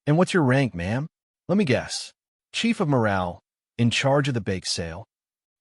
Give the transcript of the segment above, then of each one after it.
And what's your rank, ma'am? Let me guess. Chief of Morale, in charge of the bake sale.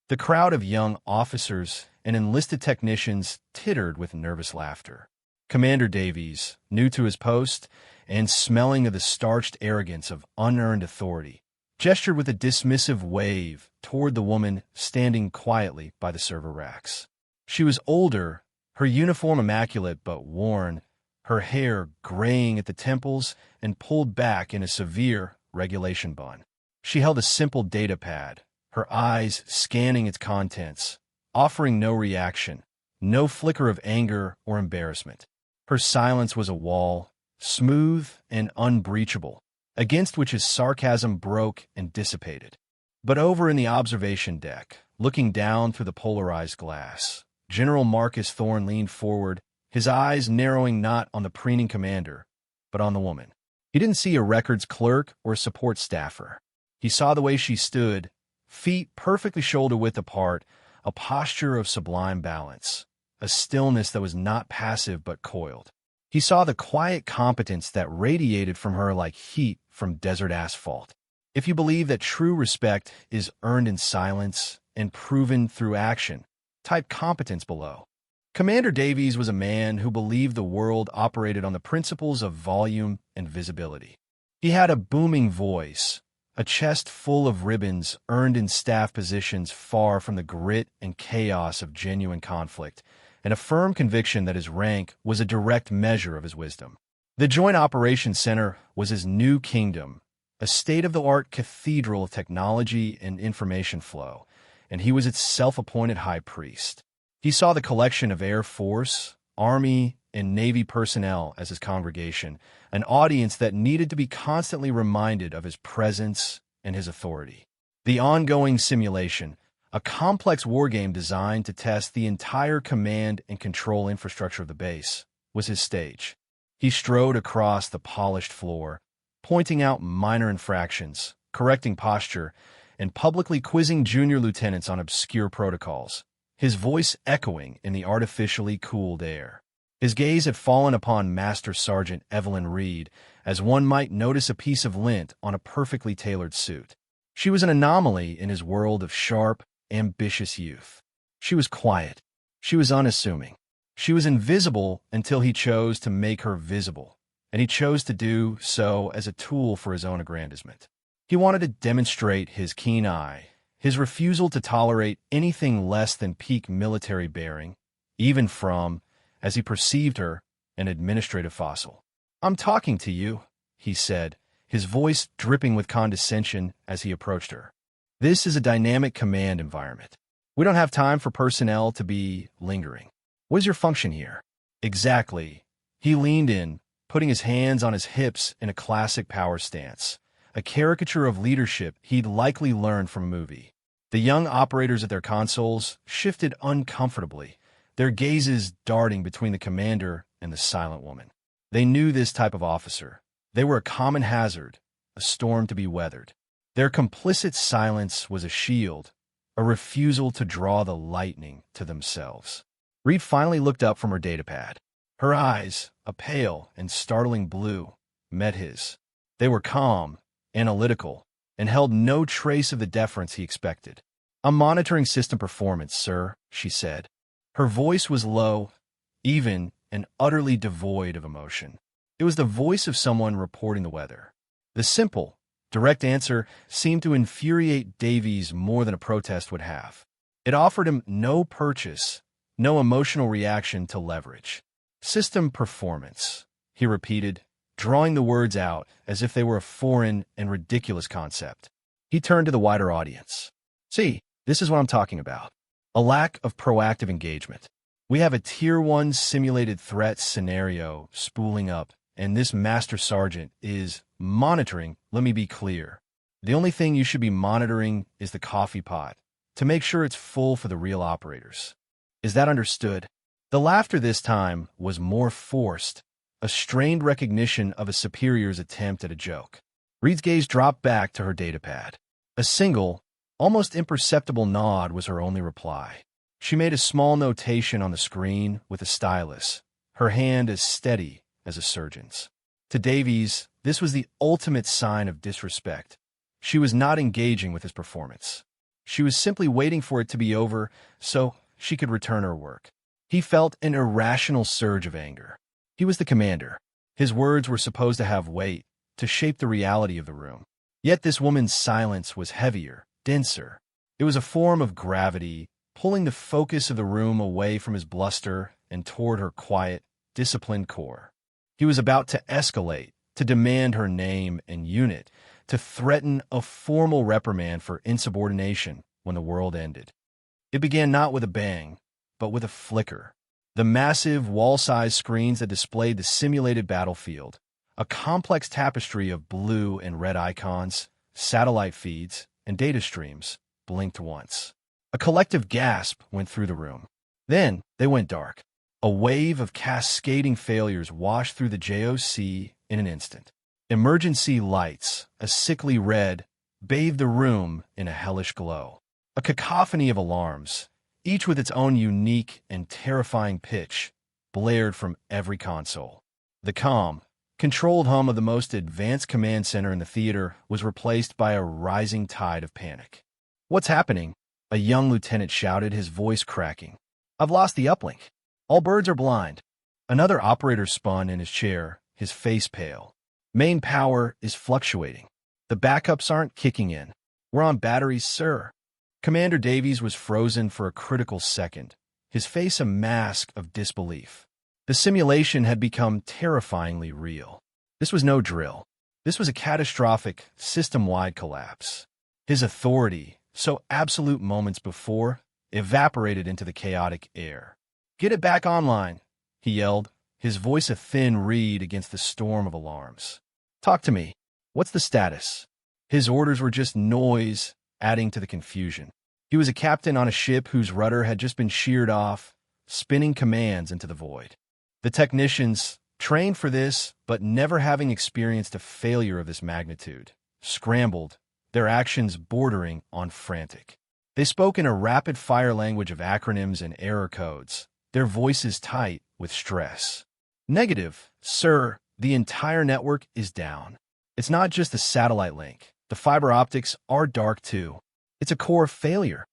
The crowd of young officers and enlisted technicians tittered with nervous laughter. Commander Davies, new to his post and smelling of the starched arrogance of unearned authority, gestured with a dismissive wave toward the woman standing quietly by the server racks. She was older, her uniform immaculate but worn, her hair graying at the temples and pulled back in a severe regulation bun. She held a simple data pad, her eyes scanning its contents, offering no reaction, no flicker of anger or embarrassment. Her silence was a wall, smooth and unbreachable, against which his sarcasm broke and dissipated. But over in the observation deck, looking down through the polarized glass, General Marcus Thorne leaned forward, his eyes narrowing not on the preening commander, but on the woman. He didn't see a records clerk or a support staffer. He saw the way she stood, feet perfectly shoulder-width apart, a posture of sublime balance, a stillness that was not passive but coiled. He saw the quiet competence that radiated from her like heat from desert asphalt. If you believe that true respect is earned in silence and proven through action, type competence below. Commander Davies was a man who believed the world operated on the principles of volume and visibility. He had a booming voice, a chest full of ribbons earned in staff positions far from the grit and chaos of genuine conflict, and a firm conviction that his rank was a direct measure of his wisdom. The Joint Operations Center was his new kingdom, a state-of-the-art cathedral of technology and information flow, and he was its self-appointed high priest. He saw the collection of Air Force, Army, and Navy personnel as his congregation, an audience that needed to be constantly reminded of his presence and his authority. The ongoing simulation, a complex wargame designed to test the entire command and control infrastructure of the base, was his stage. He strode across the polished floor, pointing out minor infractions, correcting posture, and publicly quizzing junior lieutenants on obscure protocols, his voice echoing in the artificially cooled air. His gaze had fallen upon Master Sergeant Evelyn Reed, as one might notice a piece of lint on a perfectly tailored suit. She was an anomaly in his world of sharp, ambitious youth. She was quiet. She was unassuming. She was invisible until he chose to make her visible, and he chose to do so as a tool for his own aggrandizement. He wanted to demonstrate his keen eye, his refusal to tolerate anything less than peak military bearing, even from, as he perceived her, an administrative fossil. "I'm talking to you," he said, his voice dripping with condescension as he approached her. "This is a dynamic command environment. We don't have time for personnel to be lingering. What is your function here?" "Exactly." He leaned in, putting his hands on his hips in a classic power stance, a caricature of leadership he'd likely learned from a movie. The young operators at their consoles shifted uncomfortably, their gazes darting between the commander and the silent woman. They knew this type of officer. They were a common hazard, a storm to be weathered. Their complicit silence was a shield, a refusal to draw the lightning to themselves. Reed finally looked up from her datapad. Her eyes, a pale and startling blue, met his. They were calm, analytical, and held no trace of the deference he expected. "I'm monitoring system performance, sir," she said. Her voice was low, even, and utterly devoid of emotion. It was the voice of someone reporting the weather. The simple, direct answer seemed to infuriate Davies more than a protest would have. It offered him no purchase, no emotional reaction to leverage. "System performance," he repeated, drawing the words out as if they were a foreign and ridiculous concept. He turned to the wider audience. "See, this is what I'm talking about. A lack of proactive engagement. We have a Tier 1 simulated threat scenario spooling up, and this Master Sergeant is monitoring. Let me be clear. The only thing you should be monitoring is the coffee pot, to make sure it's full for the real operators. Is that understood?" The laughter this time was more forced, a strained recognition of a superior's attempt at a joke. Reed's gaze dropped back to her datapad. A single, almost imperceptible nod was her only reply. She made a small notation on the screen with a stylus, her hand as steady as a surgeon's. To Davies, this was the ultimate sign of disrespect. She was not engaging with his performance. She was simply waiting for it to be over so she could return her work. He felt an irrational surge of anger. He was the commander. His words were supposed to have weight, to shape the reality of the room. Yet this woman's silence was heavier, denser. It was a form of gravity, pulling the focus of the room away from his bluster and toward her quiet, disciplined core. He was about to escalate, to demand her name and unit, to threaten a formal reprimand for insubordination when the world ended. It began not with a bang, but with a flicker. The massive, wall-sized screens that displayed the simulated battlefield, a complex tapestry of blue and red icons, satellite feeds, and data streams, blinked once. A collective gasp went through the room. Then they went dark. A wave of cascading failures washed through the JOC in an instant. Emergency lights, a sickly red, bathed the room in a hellish glow. A cacophony of alarms, each with its own unique and terrifying pitch, blared from every console. The calm, controlled hum of the most advanced command center in the theater was replaced by a rising tide of panic. "What's happening?" a young lieutenant shouted, his voice cracking. "I've lost the uplink. All birds are blind." Another operator spun in his chair, his face pale. "Main power is fluctuating. The backups aren't kicking in. We're on batteries, sir." Commander Davies was frozen for a critical second, his face a mask of disbelief. The simulation had become terrifyingly real. This was no drill. This was a catastrophic, system-wide collapse. His authority, so absolute moments before, evaporated into the chaotic air. "Get it back online," he yelled, his voice a thin reed against the storm of alarms. "Talk to me. What's the status?" His orders were just noise, adding to the confusion. He was a captain on a ship whose rudder had just been sheared off, spinning commands into the void. The technicians, trained for this but never having experienced a failure of this magnitude, scrambled, their actions bordering on frantic. They spoke in a rapid-fire language of acronyms and error codes, their voices tight with stress. "Negative, sir. The entire network is down. It's not just the satellite link. The fiber optics are dark too. It's a core failure.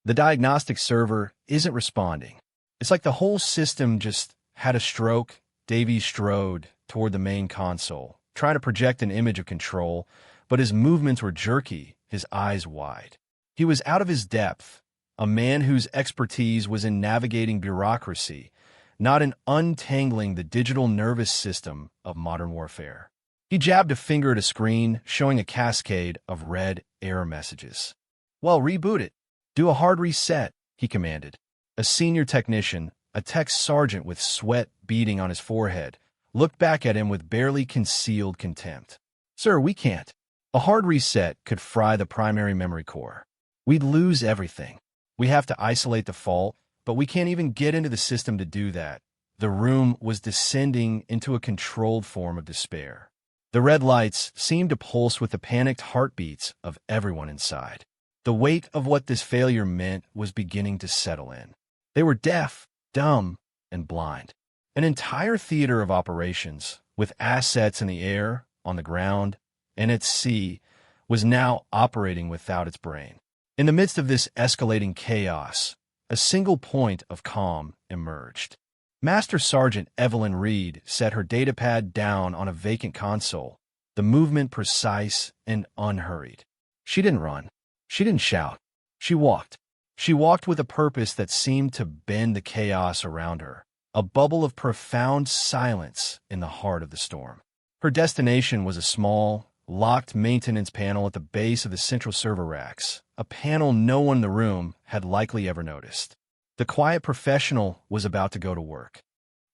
The diagnostic server isn't responding. It's like the whole system just had a stroke." Davies strode toward the main console, trying to project an image of control, but his movements were jerky, his eyes wide. He was out of his depth, a man whose expertise was in navigating bureaucracy, not in untangling the digital nervous system of modern warfare. He jabbed a finger at a screen, showing a cascade of red error messages. "Well, reboot it. Do a hard reset," he commanded. A senior technician, a tech sergeant with sweat beading on his forehead, looked back at him with barely concealed contempt. "Sir, we can't. A hard reset could fry the primary memory core. We'd lose everything. We have to isolate the fault, but we can't even get into the system to do that." The room was descending into a controlled form of despair. The red lights seemed to pulse with the panicked heartbeats of everyone inside. The weight of what this failure meant was beginning to settle in. They were deaf, dumb, and blind. An entire theater of operations, with assets in the air, on the ground, and at sea, was now operating without its brain. In the midst of this escalating chaos, a single point of calm emerged. Master Sergeant Evelyn Reed set her datapad down on a vacant console, the movement precise and unhurried. She didn't run. She didn't shout. She walked. She walked with a purpose that seemed to bend the chaos around her, a bubble of profound silence in the heart of the storm. Her destination was a small, locked maintenance panel at the base of the central server racks, a panel no one in the room had likely ever noticed. The quiet professional was about to go to work.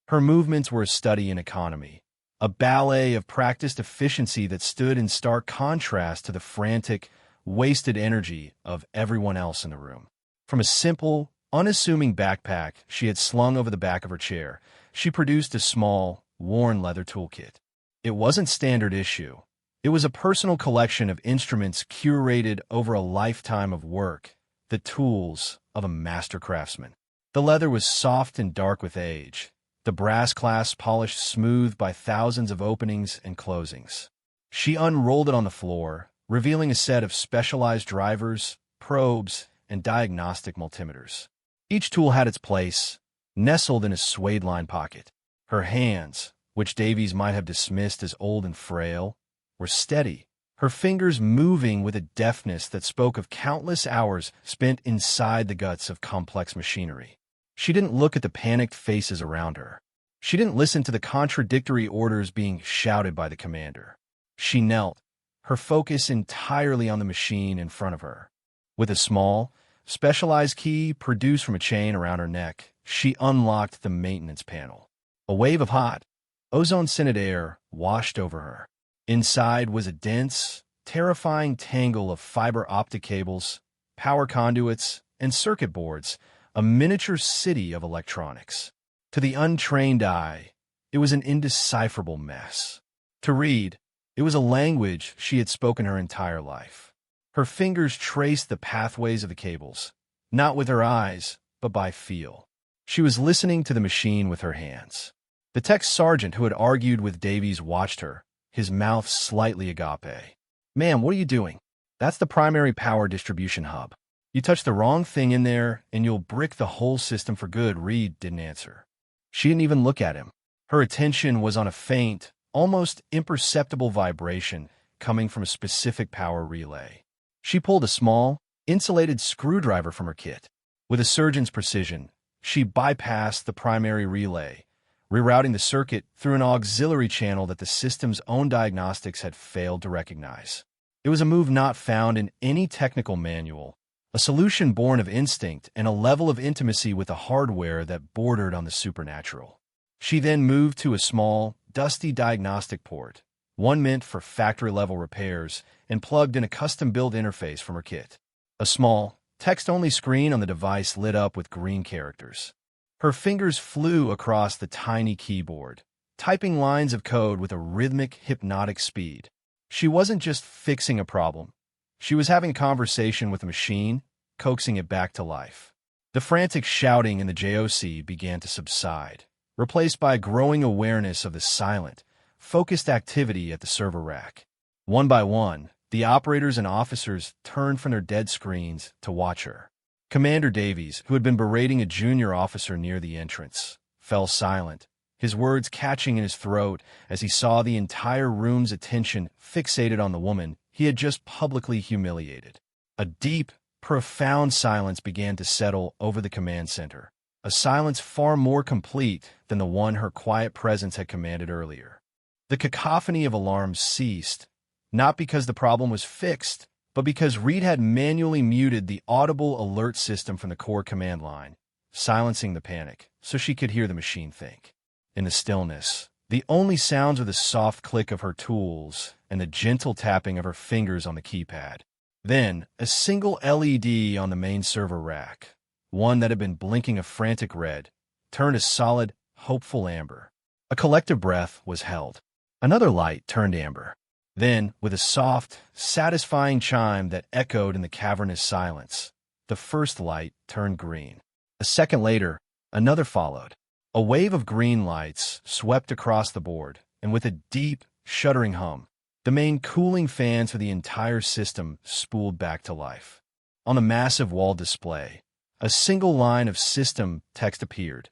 Her movements were a study in economy, a ballet of practiced efficiency that stood in stark contrast to the frantic, wasted energy of everyone else in the room. From a simple, unassuming backpack she had slung over the back of her chair, she produced a small, worn leather toolkit. It wasn't standard issue. It was a personal collection of instruments curated over a lifetime of work, the tools of a master craftsman. The leather was soft and dark with age, the brass clasp polished smooth by thousands of openings and closings. She unrolled it on the floor, revealing a set of specialized drivers, probes, and diagnostic multimeters. Each tool had its place, nestled in a suede-lined pocket. Her hands, which Davies might have dismissed as old and frail, were steady, her fingers moving with a deftness that spoke of countless hours spent inside the guts of complex machinery. She didn't look at the panicked faces around her. She didn't listen to the contradictory orders being shouted by the commander. She knelt, her focus entirely on the machine in front of her. With a small, specialized key produced from a chain around her neck, she unlocked the maintenance panel. A wave of hot, ozone-scented air washed over her. Inside was a dense, terrifying tangle of fiber optic cables, power conduits, and circuit boards, a miniature city of electronics. To the untrained eye, it was an indecipherable mess. To read, it was a language she had spoken her entire life. Her fingers traced the pathways of the cables, not with her eyes, but by feel. She was listening to the machine with her hands. The tech sergeant who had argued with Davies watched her, his mouth slightly agape. "Ma'am, what are you doing? That's the primary power distribution hub. You touch the wrong thing in there, and you'll brick the whole system for good." Reed didn't answer. She didn't even look at him. Her attention was on a faint, almost imperceptible vibration coming from a specific power relay. She pulled a small, insulated screwdriver from her kit. With a surgeon's precision, she bypassed the primary relay, rerouting the circuit through an auxiliary channel that the system's own diagnostics had failed to recognize. It was a move not found in any technical manual, a solution born of instinct and a level of intimacy with the hardware that bordered on the supernatural. She then moved to a small, dusty diagnostic port, one meant for factory-level repairs, and plugged in a custom-built interface from her kit. A small, text-only screen on the device lit up with green characters. Her fingers flew across the tiny keyboard, typing lines of code with a rhythmic, hypnotic speed. She wasn't just fixing a problem. She was having a conversation with the machine, coaxing it back to life. The frantic shouting in the JOC began to subside, replaced by a growing awareness of the silent, focused activity at the server rack. One by one, the operators and officers turned from their dead screens to watch her. Commander Davies, who had been berating a junior officer near the entrance, fell silent, his words catching in his throat as he saw the entire room's attention fixated on the woman he had just publicly humiliated. A deep, profound silence began to settle over the command center, a silence far more complete than the one her quiet presence had commanded earlier. The cacophony of alarms ceased, not because the problem was fixed, but because Reed had manually muted the audible alert system from the core command line, silencing the panic so she could hear the machine think. In the stillness, the only sounds were the soft click of her tools and the gentle tapping of her fingers on the keypad. Then, a single LED on the main server rack, one that had been blinking a frantic red, turned a solid, hopeful amber. A collective breath was held. Another light turned amber. Then, with a soft, satisfying chime that echoed in the cavernous silence, the first light turned green. A second later, another followed. A wave of green lights swept across the board, and with a deep, shuddering hum, the main cooling fans for the entire system spooled back to life. On the massive wall display, a single line of system text appeared.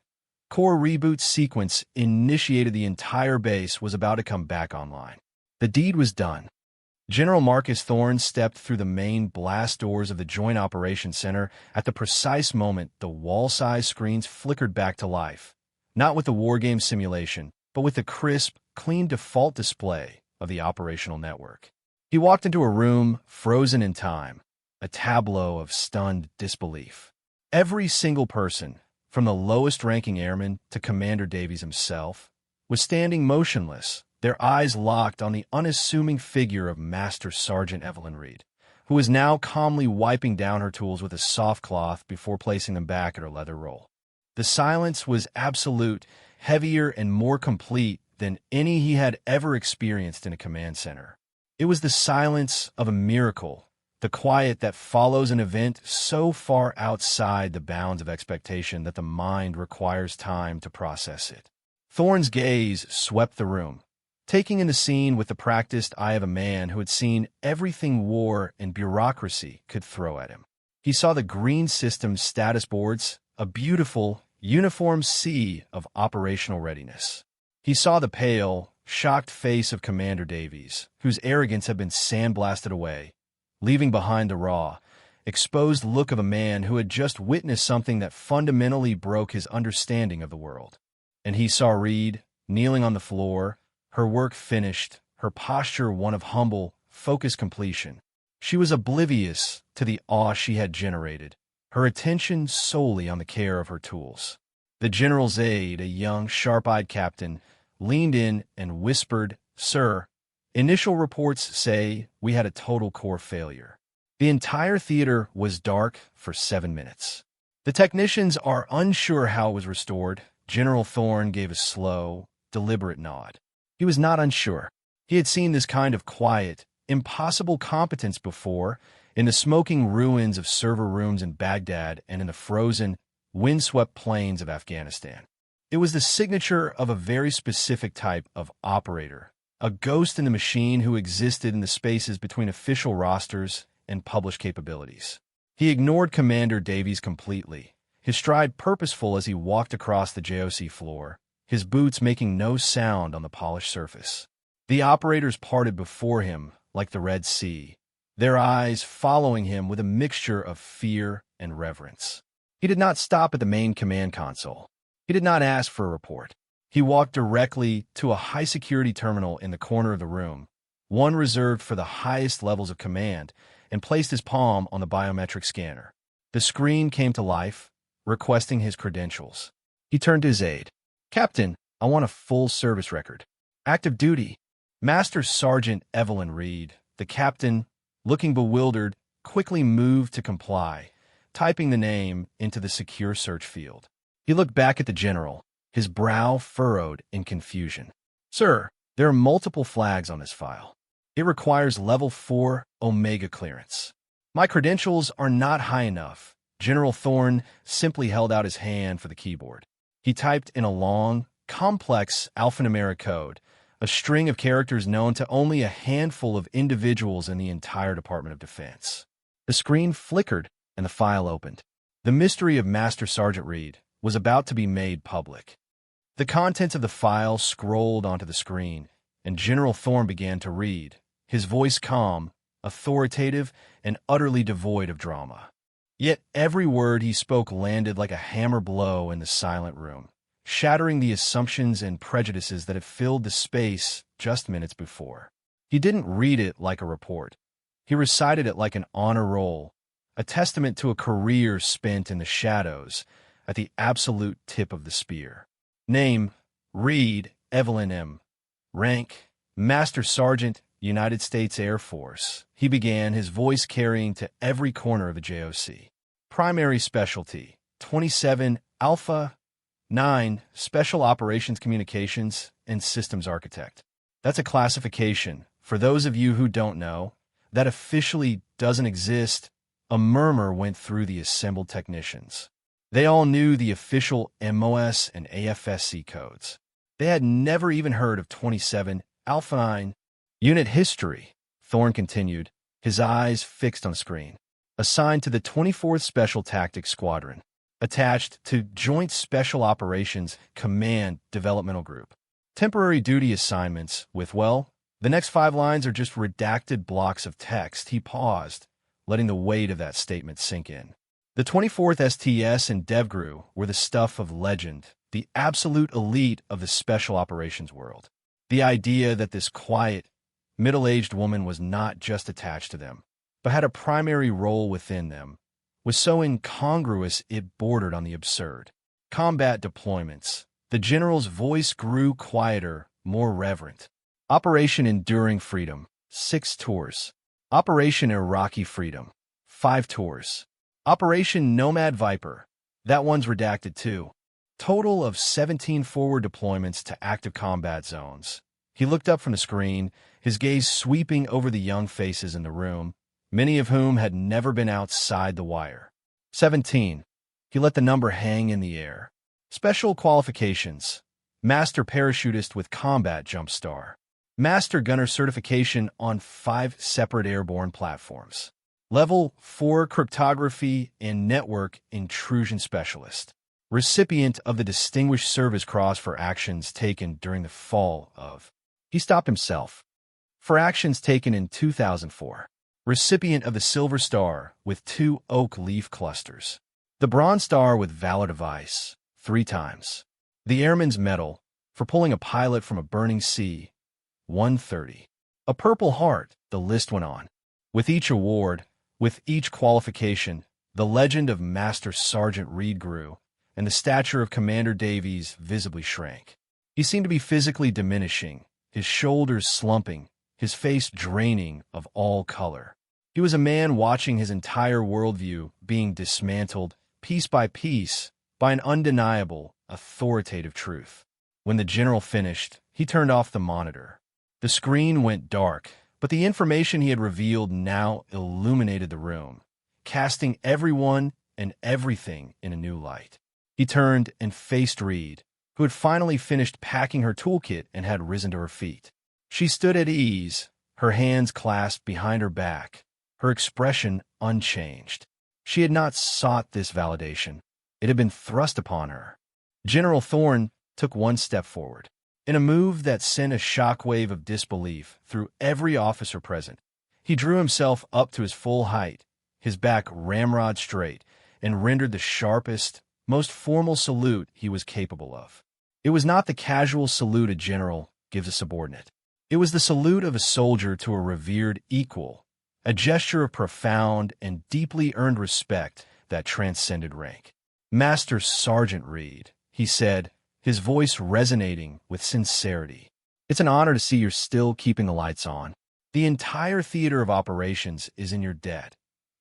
Core reboot sequence initiated. The entire base was about to come back online. The deed was done. General Marcus Thorne stepped through the main blast doors of the Joint Operations Center at the precise moment the wall-sized screens flickered back to life, not with the wargame simulation, but with the crisp, clean default display of the operational network. He walked into a room frozen in time, a tableau of stunned disbelief. Every single person, from the lowest-ranking airman to Commander Davies himself, was standing motionless, their eyes locked on the unassuming figure of Master Sergeant Evelyn Reed, who was now calmly wiping down her tools with a soft cloth before placing them back at her leather roll. The silence was absolute, heavier and more complete than any he had ever experienced in a command center. It was the silence of a miracle, the quiet that follows an event so far outside the bounds of expectation that the mind requires time to process it. Thorne's gaze swept the room, taking in the scene with the practiced eye of a man who had seen everything war and bureaucracy could throw at him. He saw the green system's status boards, a beautiful, uniform sea of operational readiness. He saw the pale, shocked face of Commander Davies, whose arrogance had been sandblasted away, leaving behind the raw, exposed look of a man who had just witnessed something that fundamentally broke his understanding of the world. And he saw Reed, kneeling on the floor, her work finished, her posture one of humble, focused completion. She was oblivious to the awe she had generated, her attention solely on the care of her tools. The general's aide, a young, sharp-eyed captain, leaned in and whispered, "Sir, initial reports say we had a total core failure." The entire theater was dark for 7 minutes. The technicians are unsure how it was restored. General Thorne gave a slow, deliberate nod. He was not unsure. He had seen this kind of quiet, impossible competence before in the smoking ruins of server rooms in Baghdad and in the frozen, windswept plains of Afghanistan. It was the signature of a very specific type of operator, a ghost in the machine who existed in the spaces between official rosters and published capabilities. He ignored Commander Davies completely, his stride purposeful as he walked across the JOC floor, his boots making no sound on the polished surface. The operators parted before him like the Red Sea, their eyes following him with a mixture of fear and reverence. He did not stop at the main command console. He did not ask for a report. He walked directly to a high-security terminal in the corner of the room, one reserved for the highest levels of command, and placed his palm on the biometric scanner. The screen came to life, requesting his credentials. He turned to his aide. "Captain, I want a full service record. Active duty." Master Sergeant Evelyn Reed, the captain, looking bewildered, quickly moved to comply, typing the name into the secure search field. He looked back at the general, his brow furrowed in confusion. "Sir, there are multiple flags on this file. It requires level 4 Omega clearance. My credentials are not high enough." General Thorne simply held out his hand for the keyboard. He typed in a long, complex alphanumeric code, a string of characters known to only a handful of individuals in the entire Department of Defense. The screen flickered and the file opened. The mystery of Master Sergeant Reed was about to be made public. The contents of the file scrolled onto the screen, and General Thorne began to read, his voice calm, authoritative, and utterly devoid of drama. Yet every word he spoke landed like a hammer blow in the silent room, shattering the assumptions and prejudices that had filled the space just minutes before. He didn't read it like a report. He recited it like an honor roll, a testament to a career spent in the shadows at the absolute tip of the spear. Name, Reed Evelyn M. Rank, Master Sergeant, United States Air Force. He began, his voice carrying to every corner of the JOC. Primary specialty, 27 Alpha 9, Special Operations Communications and Systems Architect. That's a classification. For those of you who don't know, that officially doesn't exist. A murmur went through the assembled technicians. They all knew the official MOS and AFSC codes. They had never even heard of 27 Alpha 9. Unit history, Thorne continued, his eyes fixed on the screen. Assigned to the 24th Special Tactics Squadron. Attached to Joint Special Operations Command Developmental Group. Temporary duty assignments with, well, the next 5 lines are just redacted blocks of text. He paused, letting the weight of that statement sink in. The 24th STS and DevGru were the stuff of legend, the absolute elite of the special operations world. The idea that this quiet, middle-aged woman was not just attached to them, but had a primary role within them, was so incongruous it bordered on the absurd. Combat deployments. The general's voice grew quieter, more reverent. Operation Enduring Freedom, 6 tours. Operation Iraqi Freedom, 5 tours. Operation Nomad Viper, that one's redacted too. Total of 17 forward deployments to active combat zones. He looked up from the screen, his gaze sweeping over the young faces in the room, many of whom had never been outside the wire. 17. He let the number hang in the air. Special qualifications. Master Parachutist with Combat Jump Star. Master Gunner certification on 5 separate airborne platforms. Level 4 Cryptography and Network Intrusion Specialist. Recipient of the Distinguished Service Cross for actions taken during the fall of... He stopped himself. For actions taken in 2004. Recipient of the Silver Star with 2 oak leaf clusters. The Bronze Star with Valor Device, 3 times. The Airman's Medal for pulling a pilot from a burning sea, 130. A Purple Heart, the list went on. With each award, with each qualification, the legend of Master Sergeant Reed grew, and the stature of Commander Davies visibly shrank. He seemed to be physically diminishing, his shoulders slumping, his face draining of all color. He was a man watching his entire worldview being dismantled, piece by piece, by an undeniable, authoritative truth. When the general finished, he turned off the monitor. The screen went dark, but the information he had revealed now illuminated the room, casting everyone and everything in a new light. He turned and faced Reed, who had finally finished packing her toolkit and had risen to her feet. She stood at ease, her hands clasped behind her back, her expression unchanged. She had not sought this validation. It had been thrust upon her. General Thorne took one step forward. In a move that sent a shockwave of disbelief through every officer present, he drew himself up to his full height, his back ramrod straight, and rendered the sharpest, most formal salute he was capable of. It was not the casual salute a general gives a subordinate. It was the salute of a soldier to a revered equal, a gesture of profound and deeply earned respect that transcended rank. Master Sergeant Reed, he said, his voice resonating with sincerity. It's an honor to see you're still keeping the lights on. The entire theater of operations is in your debt.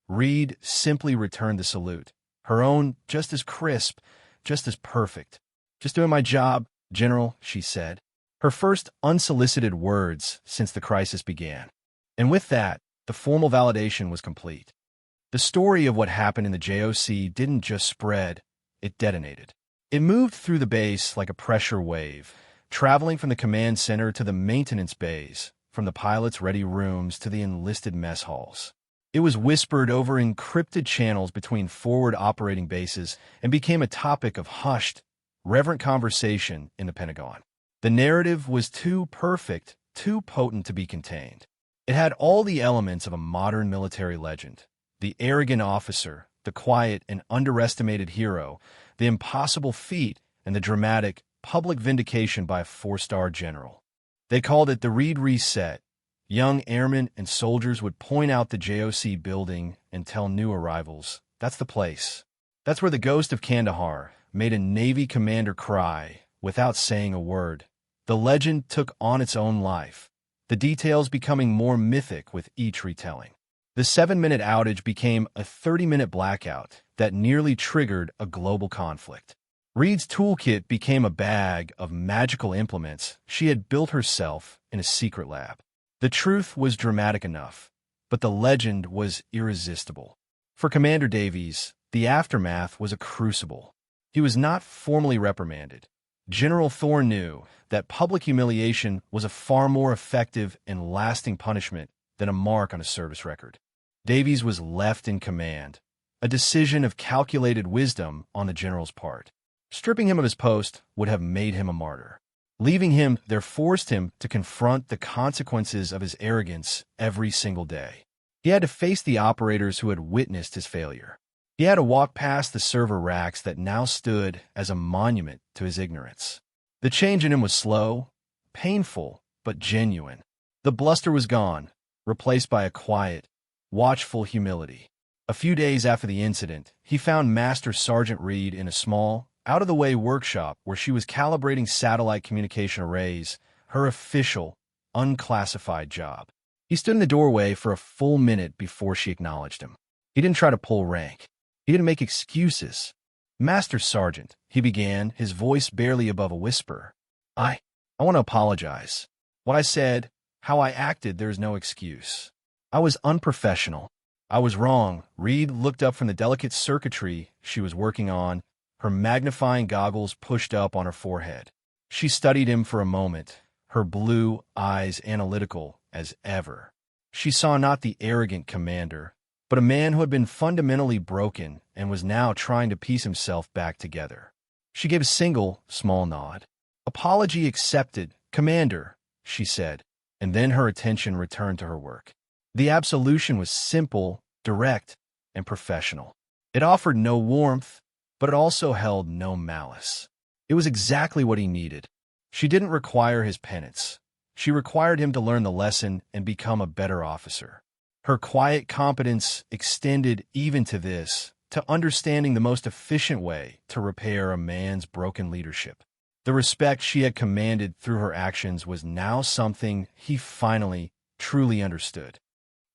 Reed simply returned the salute, her own just as crisp, just as perfect. Just doing my job, General, she said. Her first unsolicited words since the crisis began. And with that, the formal validation was complete. The story of what happened in the JOC didn't just spread, it detonated. It moved through the base like a pressure wave, traveling from the command center to the maintenance bays, from the pilots' ready rooms to the enlisted mess halls. It was whispered over encrypted channels between forward operating bases and became a topic of hushed, reverent conversation in the Pentagon. The narrative was too perfect, too potent to be contained. It had all the elements of a modern military legend. The arrogant officer, the quiet and underestimated hero, the impossible feat, and the dramatic, public vindication by a 4-star general. They called it the Reed Reset. Young airmen and soldiers would point out the JOC building and tell new arrivals, "That's the place. That's where the ghost of Kandahar made a Navy commander cry without saying a word." The legend took on its own life, the details becoming more mythic with each retelling. The 7-minute outage became a 30-minute blackout that nearly triggered a global conflict. Reed's toolkit became a bag of magical implements she had built herself in a secret lab. The truth was dramatic enough, but the legend was irresistible. For Commander Davies, the aftermath was a crucible. He was not formally reprimanded. General Thorne knew that public humiliation was a far more effective and lasting punishment than a mark on a service record. Davies was left in command, a decision of calculated wisdom on the general's part. Stripping him of his post would have made him a martyr. Leaving him there forced him to confront the consequences of his arrogance every single day. He had to face the operators who had witnessed his failure. He had to walk past the server racks that now stood as a monument to his ignorance. The change in him was slow, painful, but genuine. The bluster was gone, replaced by a quiet, watchful humility. A few days after the incident, he found Master Sergeant Reed in a small, out-of-the-way workshop where she was calibrating satellite communication arrays, her official, unclassified job. He stood in the doorway for a full minute before she acknowledged him. He didn't try to pull rank. He didn't make excuses. "Master Sergeant," he began, his voice barely above a whisper. I want to apologize. What I said, how I acted, there's no excuse. I was unprofessional. I was wrong." Reed looked up from the delicate circuitry she was working on, her magnifying goggles pushed up on her forehead. She studied him for a moment, her blue eyes analytical as ever. She saw not the arrogant commander, but a man who had been fundamentally broken and was now trying to piece himself back together. She gave a single, small nod. "Apology accepted, Commander," she said, and then her attention returned to her work. The absolution was simple, direct, and professional. It offered no warmth, but it also held no malice. It was exactly what he needed. She didn't require his penance. She required him to learn the lesson and become a better officer. Her quiet competence extended even to this, to understanding the most efficient way to repair a man's broken leadership. The respect she had commanded through her actions was now something he finally, truly understood.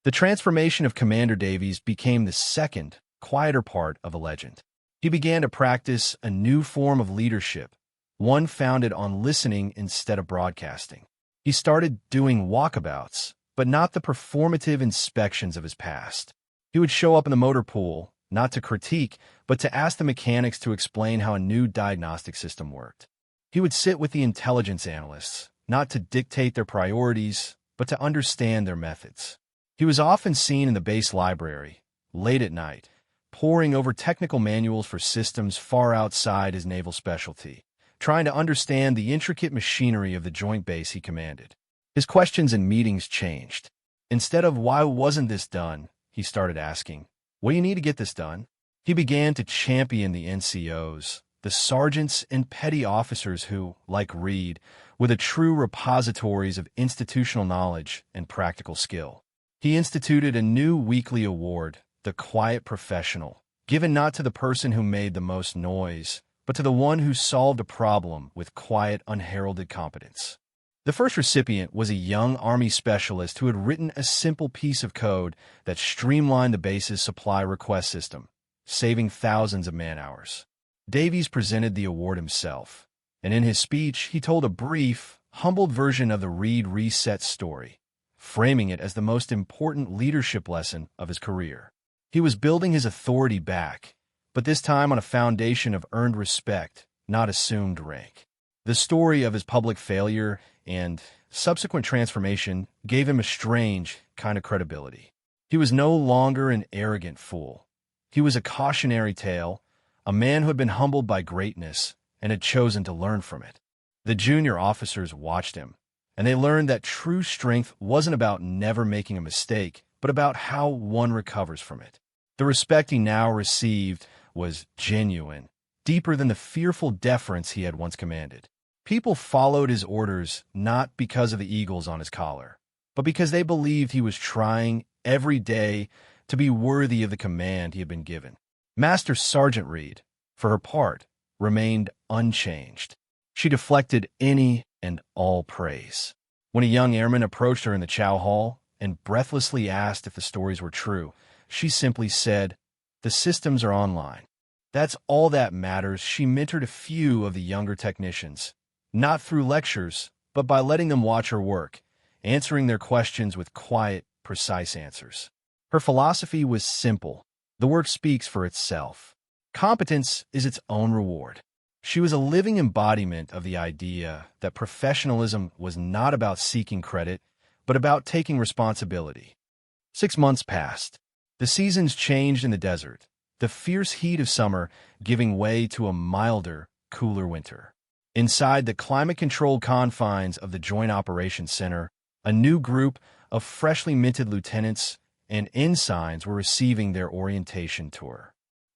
The transformation of Commander Davies became the second, quieter part of a legend. He began to practice a new form of leadership, one founded on listening instead of broadcasting. He started doing walkabouts, but not the performative inspections of his past. He would show up in the motor pool, not to critique, but to ask the mechanics to explain how a new diagnostic system worked. He would sit with the intelligence analysts, not to dictate their priorities, but to understand their methods. He was often seen in the base library, late at night, poring over technical manuals for systems far outside his naval specialty, trying to understand the intricate machinery of the joint base he commanded. His questions in meetings changed. Instead of "Why wasn't this done?" he started asking, "What do you need to get this done?" He began to champion the NCOs, the sergeants and petty officers who, like Reed, were the true repositories of institutional knowledge and practical skill. He instituted a new weekly award, the Quiet Professional, given not to the person who made the most noise, but to the one who solved a problem with quiet, unheralded competence. The first recipient was a young Army specialist who had written a simple piece of code that streamlined the base's supply request system, saving thousands of man-hours. Davies presented the award himself, and in his speech he told a brief, humbled version of the Reed Reset story, framing it as the most important leadership lesson of his career. He was building his authority back, but this time on a foundation of earned respect, not assumed rank. The story of his public failure and subsequent transformation gave him a strange kind of credibility. He was no longer an arrogant fool. He was a cautionary tale, a man who had been humbled by greatness and had chosen to learn from it. The junior officers watched him, and they learned that true strength wasn't about never making a mistake, but about how one recovers from it. The respect he now received was genuine, deeper than the fearful deference he had once commanded. People followed his orders not because of the eagles on his collar, but because they believed he was trying every day to be worthy of the command he had been given. Master Sergeant Reed, for her part, remained unchanged. She deflected any and all praise. When a young airman approached her in the chow hall and breathlessly asked if the stories were true, she simply said, "The systems are online." That's all that matters. She mentored a few of the younger technicians, not through lectures, but by letting them watch her work, answering their questions with quiet, precise answers. Her philosophy was simple. The work speaks for itself. Competence is its own reward. She was a living embodiment of the idea that professionalism was not about seeking credit, but about taking responsibility. 6 months passed. The seasons changed in the desert, the fierce heat of summer giving way to a milder, cooler winter. Inside the climate-controlled confines of the Joint Operations Center, a new group of freshly minted lieutenants and ensigns were receiving their orientation tour.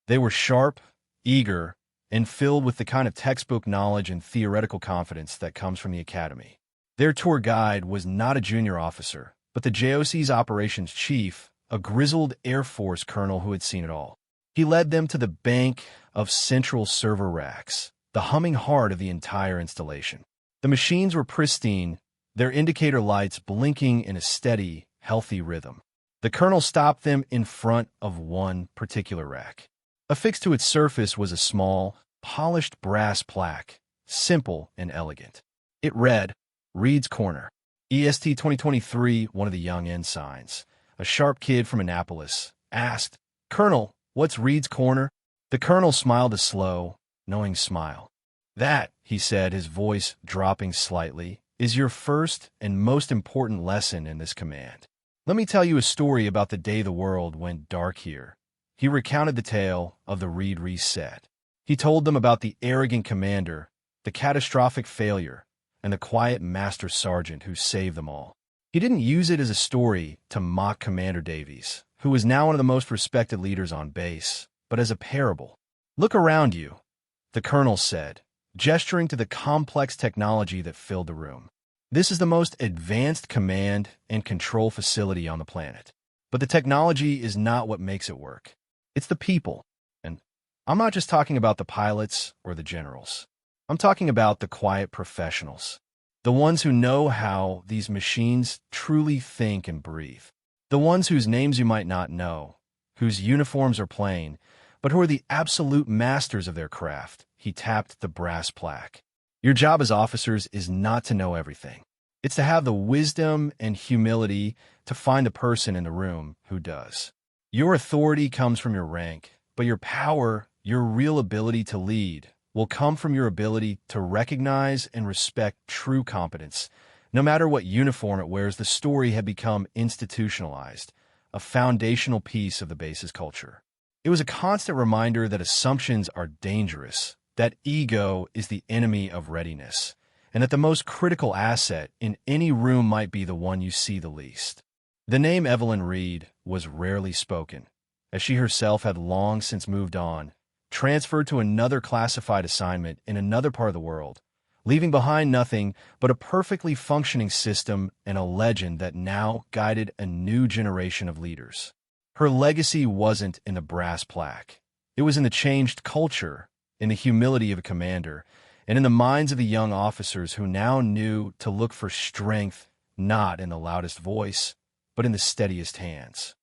They were sharp, eager, and filled with the kind of textbook knowledge and theoretical confidence that comes from the academy. Their tour guide was not a junior officer, but the JOC's operations chief, a grizzled Air Force colonel who had seen it all. He led them to the bank of central server racks, the humming heart of the entire installation. The machines were pristine, their indicator lights blinking in a steady, healthy rhythm. The colonel stopped them in front of one particular rack. Affixed to its surface was a small, polished brass plaque, simple and elegant. It read, "Reed's Corner." EST 2023, one of the young ensigns, a sharp kid from Annapolis, asked, "Colonel, what's Reed's Corner?" The colonel smiled a slow, knowing smile. That, he said, his voice dropping slightly, is your first and most important lesson in this command. Let me tell you a story about the day the world went dark here. He recounted the tale of the Reed reset. He told them about the arrogant commander, the catastrophic failure, and the quiet master sergeant who saved them all. He didn't use it as a story to mock Commander Davies, who was now one of the most respected leaders on base, but as a parable. Look around you, the colonel said, gesturing to the complex technology that filled the room. This is the most advanced command and control facility on the planet. But the technology is not what makes it work. It's the people. And I'm not just talking about the pilots or the generals. I'm talking about the quiet professionals. The ones who know how these machines truly think and breathe. The ones whose names you might not know, whose uniforms are plain, but who are the absolute masters of their craft. He tapped the brass plaque. Your job as officers is not to know everything. It's to have the wisdom and humility to find the person in the room who does. Your authority comes from your rank, but your power, your real ability to lead, will come from your ability to recognize and respect true competence. No matter what uniform it wears, the story had become institutionalized, a foundational piece of the base's culture. It was a constant reminder that assumptions are dangerous, that ego is the enemy of readiness, and that the most critical asset in any room might be the one you see the least. The name Evelyn Reed was rarely spoken, as she herself had long since moved on, transferred to another classified assignment in another part of the world, leaving behind nothing but a perfectly functioning system and a legend that now guided a new generation of leaders. Her legacy wasn't in the brass plaque. It was in the changed culture, in the humility of a commander, and in the minds of the young officers who now knew to look for strength not in the loudest voice, but in the steadiest hands.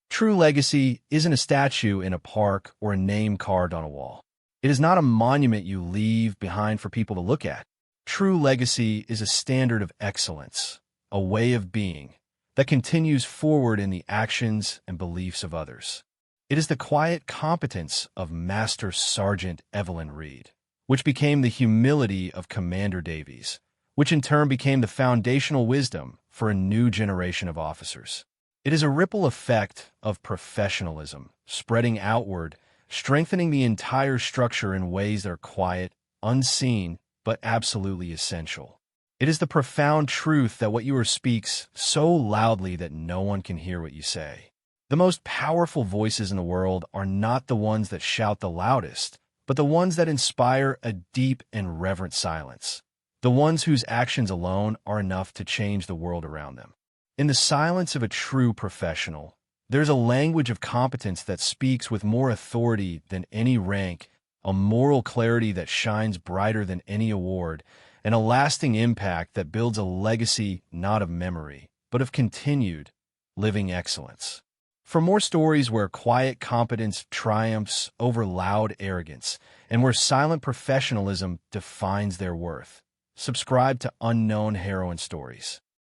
True legacy isn't a statue in a park or a name carved on a wall. It is not a monument you leave behind for people to look at. True legacy is a standard of excellence, a way of being that continues forward in the actions and beliefs of others. It is the quiet competence of Master Sergeant Evelyn Reed, which became the humility of Commander Davies, which in turn became the foundational wisdom for a new generation of officers. It is a ripple effect of professionalism, spreading outward, strengthening the entire structure in ways that are quiet, unseen, but absolutely essential. It is the profound truth that what you are speaks so loudly that no one can hear what you say. The most powerful voices in the world are not the ones that shout the loudest, but the ones that inspire a deep and reverent silence. The ones whose actions alone are enough to change the world around them. In the silence of a true professional, there's a language of competence that speaks with more authority than any rank, a moral clarity that shines brighter than any award, and a lasting impact that builds a legacy not of memory, but of continued, living excellence. For more stories where quiet competence triumphs over loud arrogance, and where silent professionalism defines their worth, subscribe to Unknown Heroine Stories.